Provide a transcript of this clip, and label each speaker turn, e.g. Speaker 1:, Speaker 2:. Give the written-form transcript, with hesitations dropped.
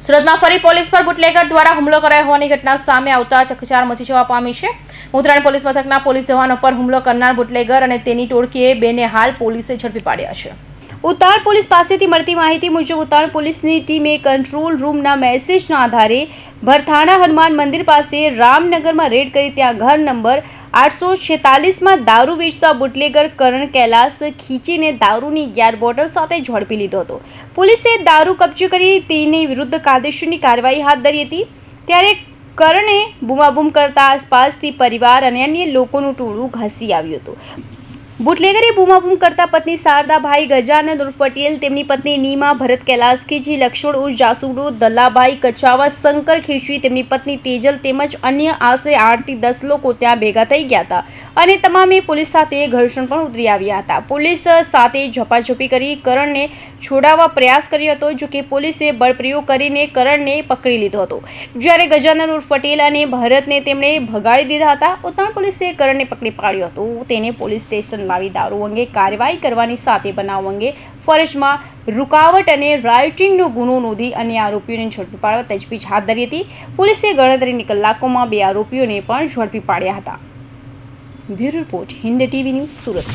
Speaker 1: સુરતમાં ફરી પોલીસ પર બુટલેગર દ્વારા હુમલો કરાયો હોવાની ઘટના સામે આવતા ચકચાર મચી જવા પામી છે। ઉત્તરાયણ પોલીસ મથકના પોલીસ જવાનો પર હુમલો કરનાર બુટલેગર અને તેની ટોળકીએ બેને હાલ પોલીસે ઝડપી પાડ્યા છે।
Speaker 2: ઉત્તરાયણ પોલીસ પાસેથી મળતી માહિતી મુજબ ઉત્તરાયણ પોલીસની ટીમે કંટ્રોલ રૂમના મેસેજના આધારે ભરથાણા હનુમાન મંદિર પાસે રામનગરમાં રેડ કરી ત્યાં ઘર નંબર 846માં દારૂ વેચતા બુટલેગર કરણ કૈલાસ ખીચીને દારૂની 11 બોટલ સાથે ઝડપી લીધો હતો। પોલીસે દારૂ કબજે કરી તેની વિરુદ્ધ કાયદેસરની કાર્યવાહી હાથ ધરી હતી। ત્યારે કરણે બૂમાબૂમ કરતા આસપાસથી પરિવાર અને અન્ય લોકોનું ટોળું ઘસી આવ્યું હતું। બુટલેગરે બૂમાબૂમ કરતા પત્ની શારદાભાઈ ગજાનંદ ઉર્ફ પટેલ, તેમની પત્ની નીમા ભરત કૈલાસ ખીચી, લક્ષ્મણ ઉર્ફ જાસુડો, દલાભાઈ કચાવા, શંકર ખીચી, તેમની પત્ની તેજલ તેમજ અન્ય આશરે 8 થી 10 લોકો ત્યાં ભેગા થઈ ગયા હતા અને તમામે પોલીસ સાથે ઘર્ષણ પણ ઉતરી આવ્યા હતા। પોલીસ સાથે ઝપાઝપી કરી કરણને છોડાવવા પ્રયાસ કર્યો હતો, જો કે પોલીસે બળપ્રયોગ કરીને કરણને પકડી લીધો હતો, જ્યારે ગજાનંદ ઉર્ફ પટેલ અને ભરતને તેમણે ભગાડી દીધા હતા। ઉત્તરાયણ પોલીસે કરણને પકડી પાડ્યો હતો, તેને પોલીસ સ્ટેશન લાવી દારૂ અંગે કાર્યવાહી કરવાની સાથે બનાવ અંગે ફરજમાં રૂકાવટ અને રાયોટિંગનો ગુનો નોંધી અન્ય આરોપીઓને ઝડપી પાડવા તજવીજ હાથ ધરી હતી। પોલીસે ગણતરીની કલાકોમાં 2 આરોપીઓને પણ ઝડપી પાડ્યા હતા। Bureau report, Hind TV news, Surat.